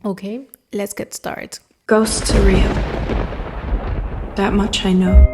Okay, let's get started. Ghosts are real. That much I know.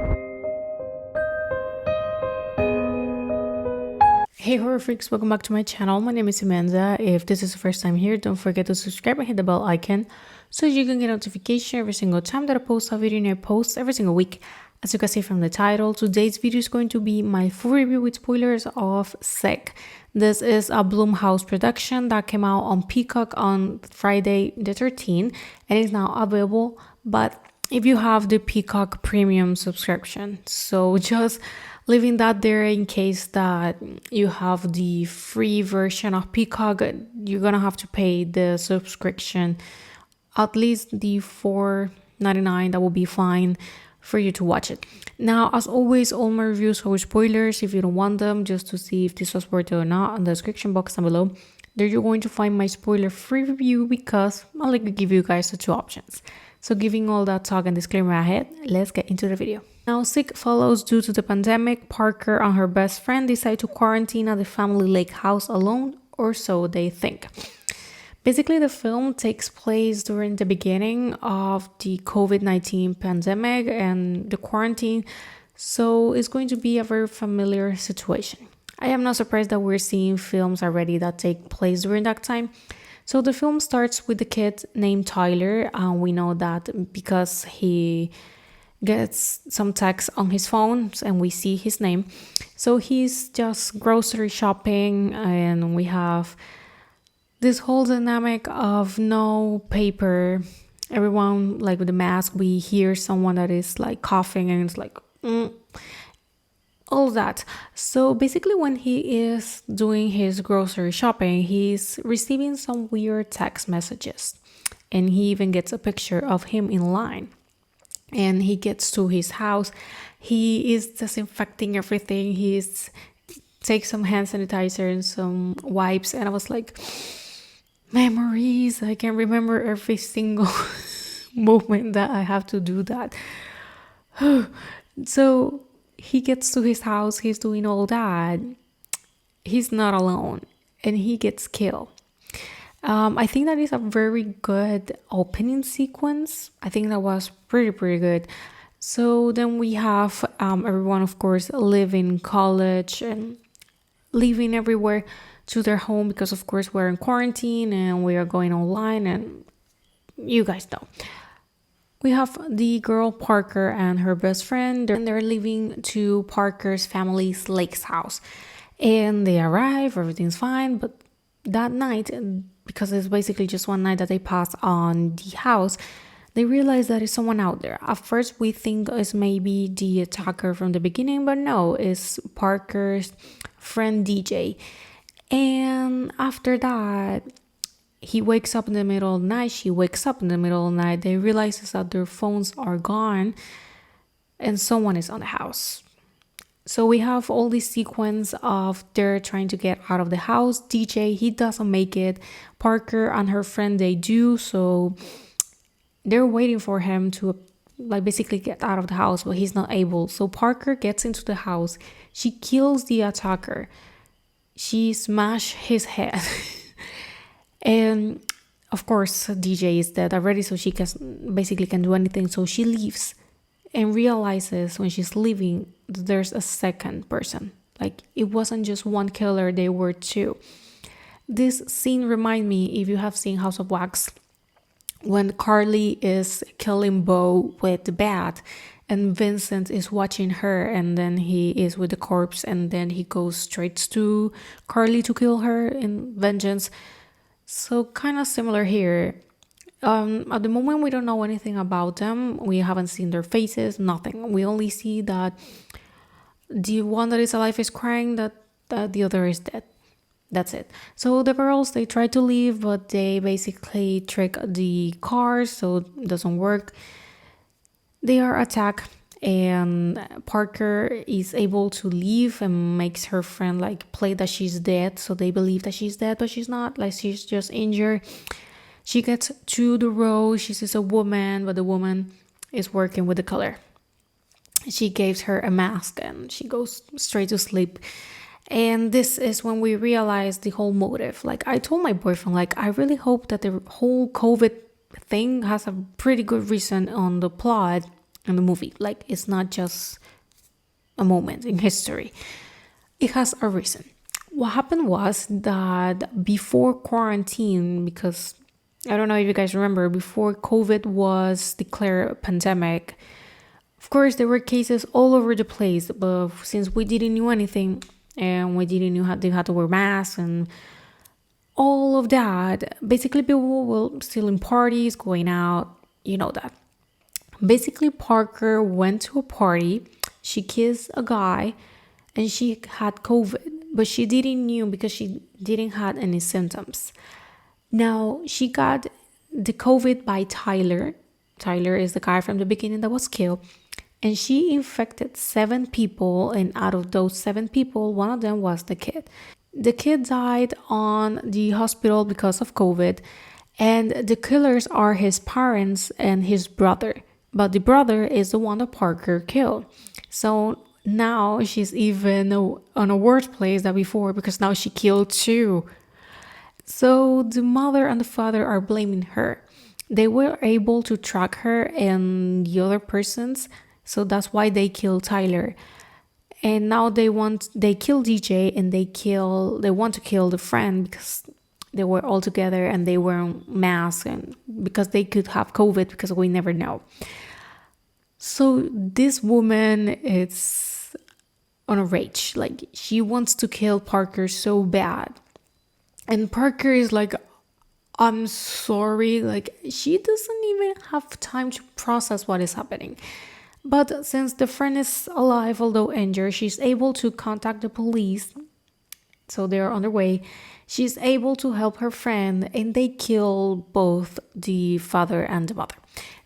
Hey horror freaks, welcome back to my channel. My name is Amanda. If this is the first time here, don't forget to subscribe and hit the bell icon so you can get notification every single time that I post a video, and I post every single week. As you can see from the title, today's video is going to be my full review with spoilers of Sick. This is a Blumhouse production that came out on Peacock on Friday the 13th and is now available, but if you have the Peacock premium subscription, so just leaving that there in case that you have the free version of Peacock, you're gonna have to pay the subscription, at least the $4.99. That will be fine for you to watch it. Now, as always, all my reviews are with spoilers. If you don't want them, just to see if this was worth it or not, in the description box down below, there you're going to find my spoiler-free review because I like to give you guys the two options. So giving all that talk and disclaimer ahead, let's get into the video. Now, Sick follows due to the pandemic. Parker and her best friend decide to quarantine at the family lake house alone, or so they think. Basically, the film takes place during the beginning of the COVID-19 pandemic and the quarantine, so it's going to be a very familiar situation. I am not surprised that we're seeing films already that take place during that time. So the film starts with the kid named Tyler, and we know that because he gets some text on his phone and we see his name. So he's just grocery shopping, and we have this whole dynamic of no paper. Everyone, like with the mask, we hear someone that is like coughing, and it's like all that. So basically, when he is doing his grocery shopping, he's receiving some weird text messages, and he even gets a picture of him in line. And he gets to his house, he is disinfecting everything. He's takes some hand sanitizer and some wipes, and I was like, memories. I can remember every single moment that I have to do that. So he gets to his house, he's doing all that. He's not alone, and he gets killed. I think that is a very good opening sequence. I think that was pretty good. So then we have everyone, of course, living college and leaving everywhere to their home because, of course, we're in quarantine and we are going online, and you guys know. We have the girl Parker and her best friend, and they're leaving to Parker's family's lake's house. And they arrive, everything's fine, but that night, because it's basically just one night that they pass on the house, they realize that it's someone out there. At first, we think it's maybe the attacker from the beginning, but no, it's Parker's friend DJ. And after that, he wakes up in the middle of the night, she wakes up in the middle of the night, they realize that their phones are gone and someone is on the house. So we have all this sequence of they're trying to get out of the house. DJ, he doesn't make it. Parker and her friend, they do. So they're waiting for him to like basically get out of the house, but he's not able. So Parker gets into the house. She kills the attacker. She smashed his head. And of course, DJ is dead already, so she can basically can do anything. So she leaves and realizes when she's leaving there's a second person. Like it wasn't just one killer, they were two. This scene remind me, if you have seen House of Wax, when Carly is killing Bo with the bat and Vincent is watching her, and then he is with the corpse, and then he goes straight to Carly to kill her in vengeance. So kind of similar here. At the moment, we don't know anything about them. We haven't seen their faces, nothing. We only see that the one that is alive is crying, that the other is dead. That's it. So the girls, they try to leave, but they basically trick the car, so it doesn't work. They are attacked, and Parker is able to leave and makes her friend like play that she's dead, so they believe that she's dead, but she's not. Like she's just injured. She gets to the road. She sees a woman, but the woman is working with the color. She gives her a mask and she goes straight to sleep. And this is when we realized the whole motive. Like, I told my boyfriend, like, I really hope that the whole COVID thing has a pretty good reason on the plot in the movie. Like, it's not just a moment in history, it has a reason. What happened was that before quarantine, because I don't know if you guys remember, before COVID was declared a pandemic, of course, there were cases all over the place, but since we didn't know anything and we didn't know how they had to wear masks and all of that, basically people were still in parties, going out, you know that. Basically, Parker went to a party, she kissed a guy, and she had COVID, but she didn't knew because she didn't had any symptoms. Now, she got the COVID by Tyler. Tyler is the guy from the beginning that was killed. And she infected 7 people. And out of those 7 people, one of them was the kid. The kid died on the hospital because of COVID. And the killers are his parents and his brother. But the brother is the one that Parker killed. So now she's even on a worse place than before because now she killed 2. So the mother and the father are blaming her. They were able to track her and the other persons, so that's why they killed Tyler. And now they kill DJ and they want to kill the friend because they were all together and they were masks and because they could have COVID because we never know. So this woman is on a rage. Like, she wants to kill Parker so bad. And Parker is like, I'm sorry. Like, she doesn't even have time to process what is happening. But since the friend is alive, although injured, she's able to contact the police. So they're on their way. She's able to help her friend, and they kill both the father and the mother.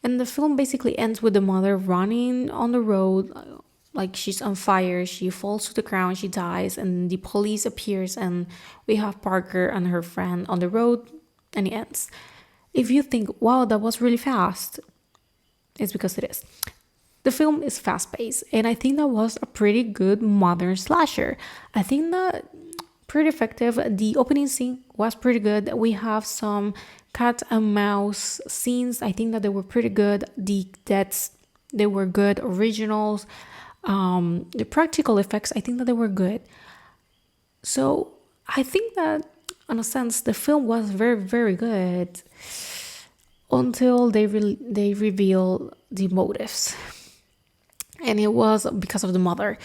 And the film basically ends with the mother running on the road, like she's on fire. She falls to the ground, she dies, and the police appears, and we have Parker and her friend on the road, and it ends. If you think, wow, that was really fast, it's because it is. The film is fast-paced, and I think that was a pretty good modern slasher. I think that pretty effective. The opening scene was pretty good. We have some cat and mouse scenes. I think that they were pretty good. The deaths, they were good. Originals. The practical effects, I think that they were good. So I think that, in a sense, the film was very, very good until they reveal the motives. And it was because of the mother.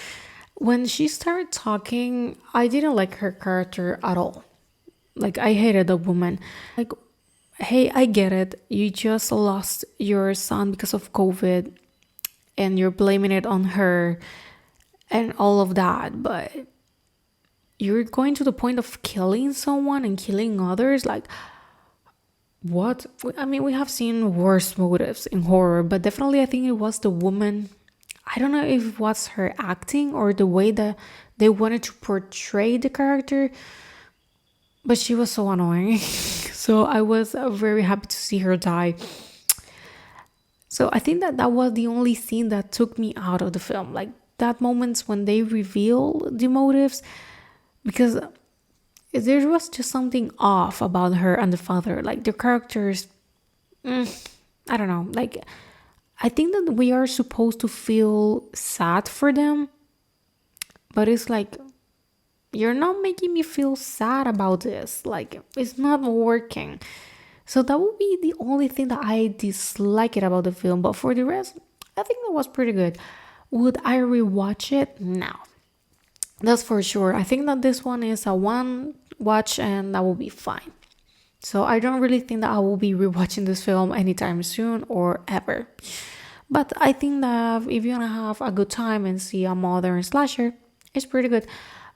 When she started talking, I didn't like her character at all. Like, I hated the woman. Like, hey, I get it. You just lost your son because of COVID and you're blaming it on her and all of that. But you're going to the point of killing someone and killing others? Like, what? I mean, we have seen worse motives in horror, but definitely I think it was the woman. I don't know if it was her acting or the way that they wanted to portray the character, but she was so annoying. So I was very happy to see her die. So I think that was the only scene that took me out of the film. Like, that moments when they reveal the motives, because there was just something off about her and the father. Like, the characters, I don't know. Like, I think that we are supposed to feel sad for them, but it's like, you're not making me feel sad about this. Like, it's not working. So that would be the only thing that I dislike it about the film. But for the rest, I think that was pretty good. Would I rewatch it? No. That's for sure. I think that this one is a one watch and that will be fine. So I don't really think that I will be rewatching this film anytime soon or ever. But I think that if you want to have a good time and see a modern slasher, it's pretty good.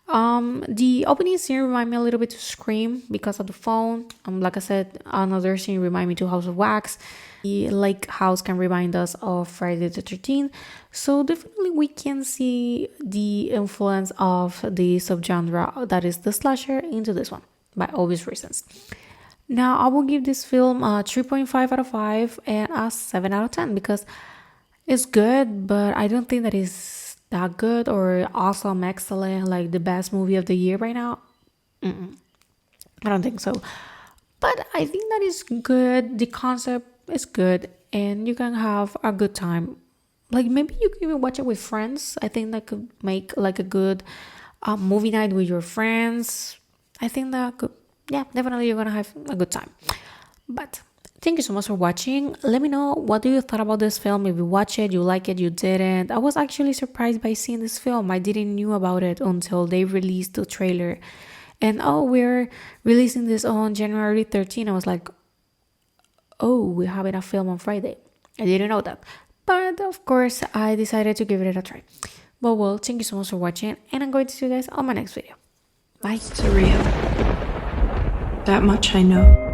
The opening scene remind me a little bit to Scream because of the phone. Like I said, another scene remind me to House of Wax. The lake house can remind us of Friday the 13th. So definitely we can see the influence of the subgenre that is the slasher into this one by obvious reasons. Now I will give this film a 3.5 out of 5 and a 7 out of 10 because it's good, but I don't think that is that good or awesome, excellent, like the best movie of the year right now. I don't think so. But I think that is good. The concept is good and you can have a good time. Like maybe you can even watch it with friends. I think that could make like a good movie night with your friends. I think that could, yeah, definitely you're gonna have a good time. But thank you so much for watching. Let me know what do you thought about this film. If you watch it, you like it, you didn't. I was actually surprised by seeing this film. I didn't knew about it until they released the trailer. And oh, we're releasing this on January 13th. I was like, oh, we're having a film on Friday. I didn't know that. But of course, I decided to give it a try. But well, thank you so much for watching. And I'm going to see you guys on my next video. Bye. It's real. That much I know.